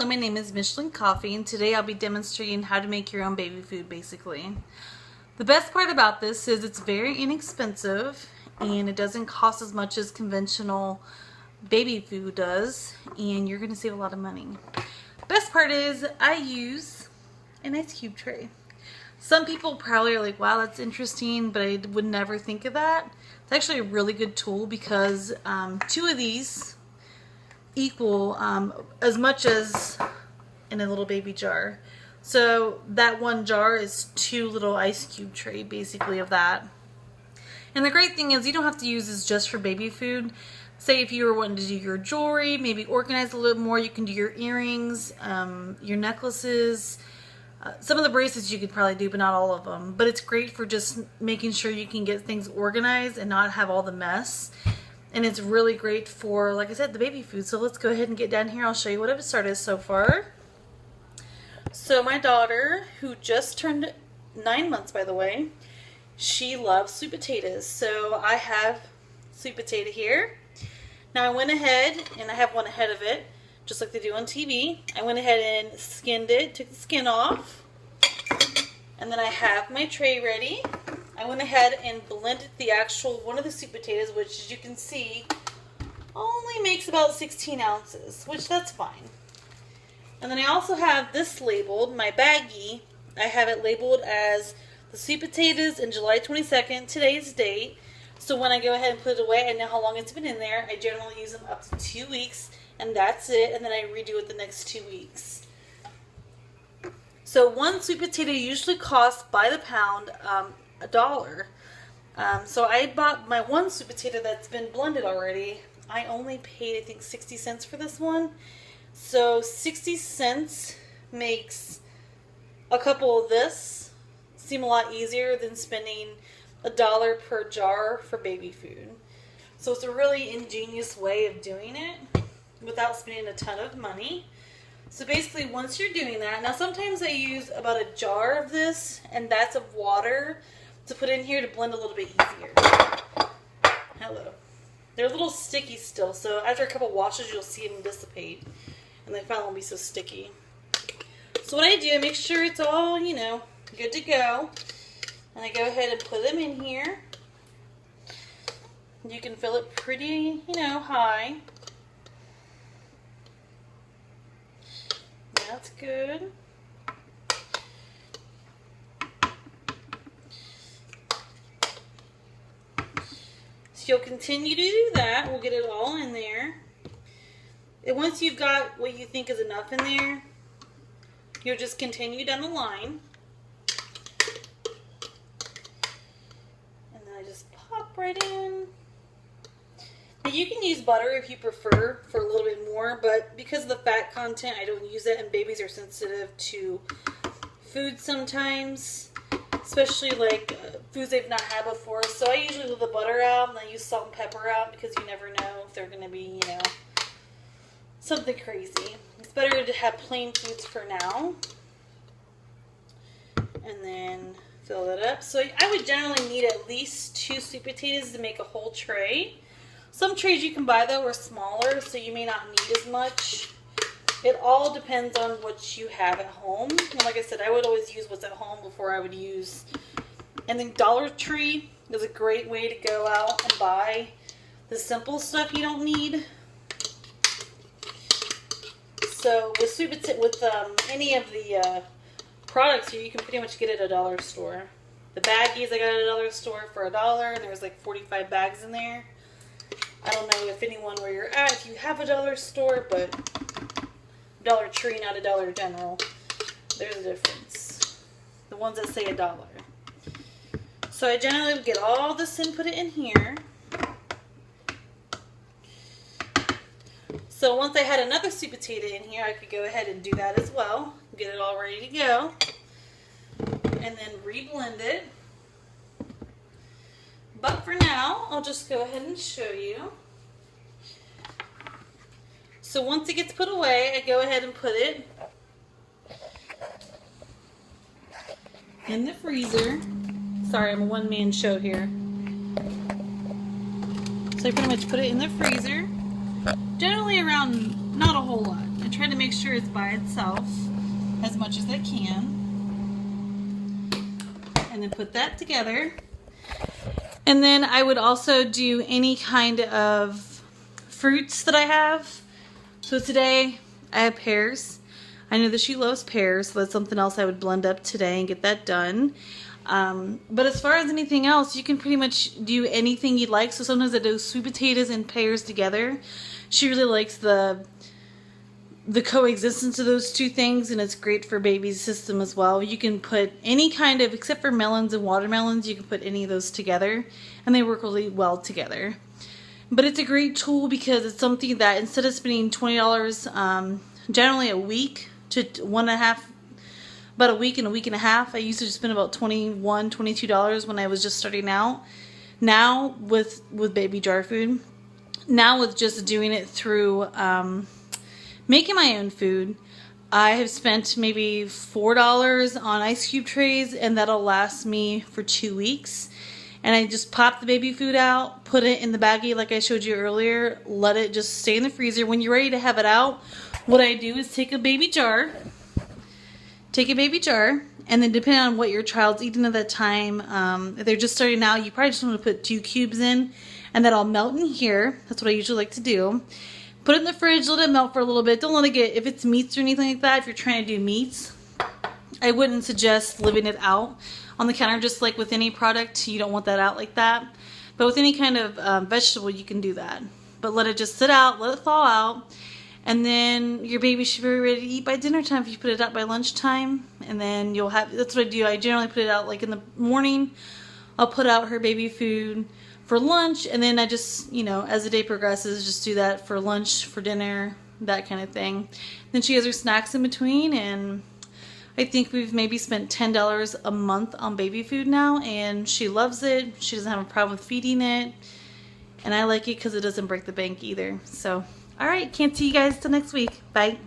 Hello, my name is Michelin Coffee, and today I'll be demonstrating how to make your own baby food, basically. The best part about this is it's very inexpensive, and it doesn't cost as much as conventional baby food does, and you're going to save a lot of money. Best part is I use an ice cube tray. Some people probably are like, wow, that's interesting, but I would never think of that. It's actually a really good tool because two of these equal as much as in a little baby jar. So that one jar is two little ice cube tray basically of that. And the great thing is you don't have to use this just for baby food. Say if you were wanting to do your jewelry, maybe organize a little more, you can do your earrings, your necklaces. Some of the bracelets you could probably do, but not all of them. But it's great for just making sure you can get things organized and not have all the mess. And it's really great for, like I said, the baby food. So let's go ahead and get down here. I'll show you what I've started so far. So my daughter, who just turned 9 months, by the way, she loves sweet potatoes. So I have sweet potato here. Now I went ahead, and I have one ahead of it, just like they do on TV. I went ahead and skinned it, took the skin off. And then I have my tray ready. I went ahead and blended the actual one of the sweet potatoes, which as you can see only makes about 16 ounces, which that's fine. And then I also have this labeled, my baggie. I have it labeled as the sweet potatoes in July 22nd, today's date. So when I go ahead and put it away, I know how long it's been in there. I generally use them up to 2 weeks, and that's it. And then I redo it the next 2 weeks. So one sweet potato usually costs by the pound $1. So I bought my one sweet potato that's been blended already. I only paid, I think, 60 cents for this one. So 60 cents makes a couple of this seem a lot easier than spending $1 per jar for baby food. So it's a really ingenious way of doing it without spending a ton of money. So basically, once you're doing that, now sometimes I use about a jar of this, and that's of water to put in here to blend a little bit easier. Hello. They're a little sticky still, so after a couple washes, you'll see them dissipate, and they finally won't be so sticky. So what I do, I make sure it's all, good to go, and I go ahead and put them in here. You can fill it pretty, high. That's good. So you'll continue to do that. We'll get it all in there. And once you've got what you think is enough in there, you'll just continue down the line. And then I just pop right in. Now you can use butter if you prefer for a little bit more, but because of the fat content, I don't use it, and babies are sensitive to food sometimes, especially like foods they've not had before. So I usually leave the butter out and I use salt and pepper out because you never know if they're going to be, something crazy. It's better to have plain foods for now. And then fill it up. So I would generally need at least 2 sweet potatoes to make a whole tray. Some trays you can buy, though, are smaller, so you may not need as much. It all depends on what you have at home. And like I said, I would always use what's at home before I would use. And then Dollar Tree is a great way to go out and buy the simple stuff you don't need. So with any of the products here, you can pretty much get it at a dollar store. The baggies I got at a dollar store for $1, and there's like 45 bags in there. I don't know if anyone where you're at, if you have a dollar store, but Dollar Tree, not a Dollar General. There's a difference. The ones that say $1. So I generally would get all this and put it in here. So once I had another sweet potato in here, I could go ahead and do that as well. Get it all ready to go. And then reblend it. But for now, I'll just go ahead and show you. So once it gets put away, I go ahead and put it in the freezer. Sorry, I'm a one-man show here. So I pretty much put it in the freezer. Generally around, not a whole lot. try to make sure it's by itself as much as I can. And then put that together. And then I would also do any kind of fruits that I have. So today I have pears. I know that she loves pears, so that's something else I would blend up today and get that done. But as far as anything else, you can pretty much do anything you'd like. So sometimes I do sweet potatoes and pears together. She really likes the coexistence of those two things, and it's great for baby's system as well. You can put any kind of, except for melons and watermelons, you can put any of those together, and they work really well together. But it's a great tool because it's something that instead of spending $20 generally a week to about a week and a half, I used to spend about $21, $22 when I was just starting out. Now with baby jar food, now with just doing it through making my own food, I have spent maybe $4 on ice cube trays, and that'll last me for 2 weeks. And I just pop the baby food out, put it in the baggie like I showed you earlier, let it just stay in the freezer. When you're ready to have it out, what I do is take a baby jar, and then depending on what your child's eating at that time, if they're just starting out, you probably just want to put 2 cubes in, and that'll melt in here. That's what I usually like to do. Put it in the fridge, let it melt for a little bit. Don't let it get, if it's meats or anything like that, if you're trying to do meats, I wouldn't suggest leaving it out on the counter. Just like with any product, you don't want that out like that. But with any kind of vegetable, you can do that. But let it just sit out, let it thaw out, and then your baby should be ready to eat by dinner time if you put it out by lunchtime. And then you'll have, that's what I do. I generally put it out like in the morning. I'll put out her baby food for lunch, and then I just, you know, as the day progresses, just do that for lunch, for dinner, that kind of thing. Then she has her snacks in between, and I think we've maybe spent $10 a month on baby food now, and she loves it. She doesn't have a problem with feeding it, and I like it because it doesn't break the bank either. So, alright, can't see you guys till next week. Bye.